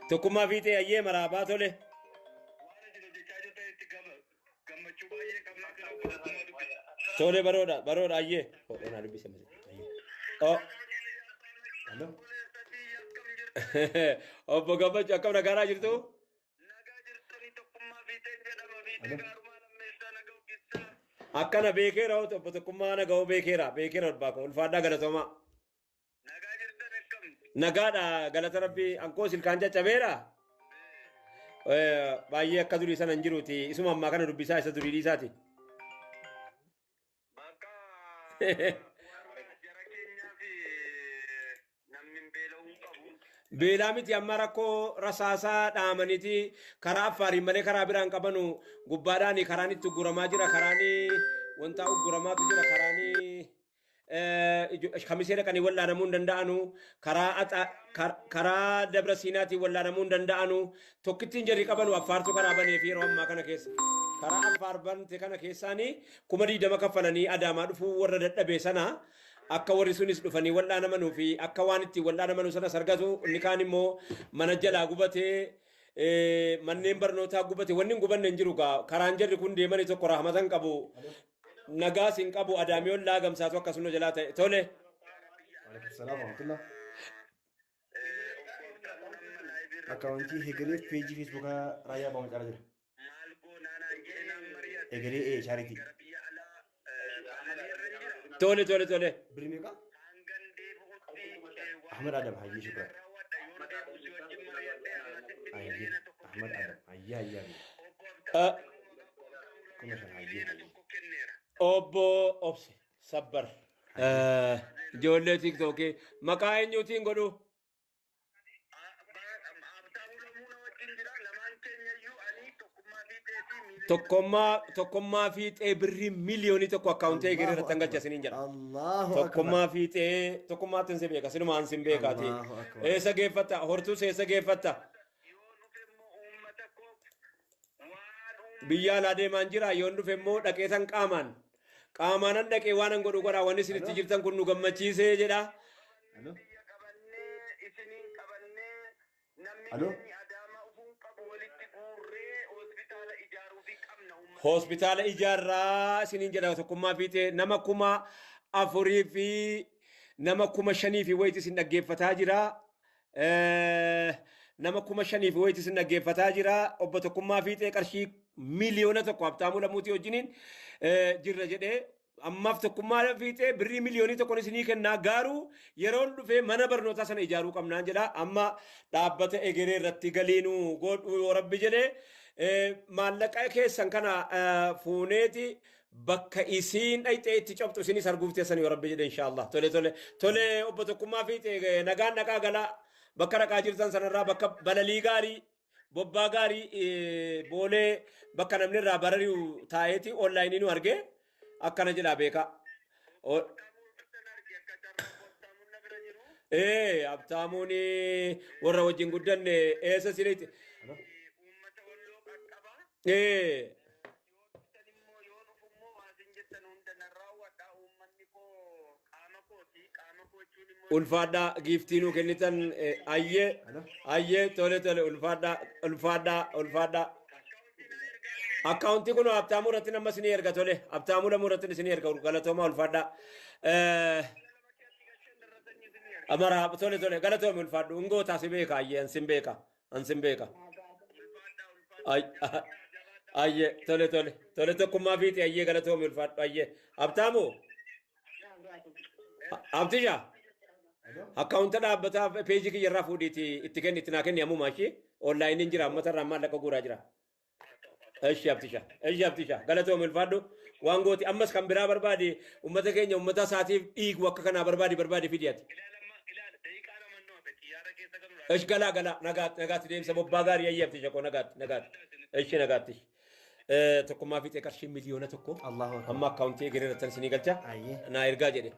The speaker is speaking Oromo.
Tokkummaa fiixee ayyee maraabaa tole. Tole baroodha ayyee. Hodhonaa dubbise malee. Oh. Hello. Obbo Gammachuu akkam nagaaraa jirtu? Akkana beekeera obbo Tokkummaa naga'uu beekeera olbaako ulfaadhaa galatoomaa. Nagaadha galata rabbii ankoo silkaan caccabeera. Baay'ee akka durii sana hin jiruuti isuma ammaa kana dubbisaa isa durii dhiisaati. Beelaa miti amma rakkoo rasaasaa dhaamaniiti karaa affaariin malee karaa biraan qabanu gubbaadhaan karaan itti ugguramaa jira karaan wanta ugguramaatu jira karaan kamisee dhaqanii wallaanamuu hin danda'anu karaa dabra siinaatiin wallaanamuu hin danda'anu tokkittiin jarri qabanu affaartu karaa banee fi yeroo ammaa kana keessa karaa affaar bante kana keessaanii 20,000 kaffalanii adaamaa dhufuu warra dadhabee sana akka warri sunis dhufanii wallaanamanuu fi akka waan itti wallaanamanuu sana sargatu inni kaan immoo mana jalaa gubatee manneen barnootaa gubate wanni hin gubanne hin jiru karaan jarri kun deemanii tokko rahmatan qabu nagaas hin qabu adaamiyoon laagamsaatu akkasuma jalaa ta'e tole. Waalaikumsalam warahmatullah. Akauntii Hegeree peejii feesbuukaa raayyaa bahuun caalaa jira. Hegeree chaaritii. Tole. Birrii meeqa? Ahmed Adam hayyee shukran. Ahmed Adam hayyee. Kuma shan hayyee. Obbo Obse Sabbar ijoollee tiktookii maqaa eenyuutiin godhu? Tokkummaa fiixee birrii miliyoonii tokko akkaawuntii eegalee irratti hangacha isiniin jedha. Tokkummaa fiixee tokkummaatti hin si beeka sinumaan sin beekaati. Eessa geeffatta hortuus eessa geeffatta? Biyya alaa deemaan jira yoon dhufe immoo dhaqeetan qaamaanan dhaqee waan an godhu godhaa wanni isin itti jirtan kun nu gammachiisee jedha. Hospitaala ijaarraa isiniin jedha tokkummaa fiixee nama 4,000 fi nama 5,000 fi wayiiti isin dhaggeeffataa jira. Nama 5,000 fi wayiiti isin dhaggeeffataa jira. Obbo Tokkummaa fiixee qarshii miliyoona tokko Habtaamuu Lamuutii wajjiniin jirra jedhee ammaaf Tokkummaa fiixee birrii miliyoonii tokkoon isinii kennaa garuu yeroon dhufee mana barnootaa sana ijaaruu qabnaan jedha. Amma dhaabbata egeree irratti galiinuu godhu yoo rabbi jedhee maallaqa keessan kana fuuneeti bakka isiin dhayxee itti cabxu isinis arguuf teessan yoo rabbi jedhe inshaallah. Tole obbo Tokkummaa fiixee nagaan dhaqaa galaa bakka dhaqaa jirtan sanarraa bakka balalii gaarii bobbaa gaarii boolee bakka namni irraa barari'u taa'eeti onlaayinii nu argee akkana jedhaa beeka. Habtaamuun warra wajjin guddanne eessa sirriitti. Ulfaadhaa giiftiinuu kennitan ayyee tole ulfaadhaa. Akkaawuntii kun Habtaamuu irratti nama isinii erga tole Habtaamuu Lamuu irratti isinii erga galatoomaa ulfaadhaa. Amara tole galatoomi ulfaadhu ingootaa si beeka ayyee ansin beeka. Ayyee tole Tokkummaa fiixee ayyee galatoomi ulfaadhu ayyee Habtaamuu. Abtisha akkaawunta dhaabbataa peejii kiyyarraa fuudhiiti itti kenni itti naa kenni ammuma ishee onlaayiniin jira ammatarraa maallaqa guuraa jira. Eshi Abtisha galatoomi ulfaadhu waan gooti ammas kan biraa barbaade ummata keenya ummata isaatiif dhiigu akka kanaa barbaade fidiyaati. Eshi galaa nagaatti deemsa bobbaa gaarii ayyee Abtisha koo nagaatti. Tokkummaa fiixee qarshii miliyoona tokko amma akkaawuntii egeree irratti isinii galcha naa ergaa jedhe.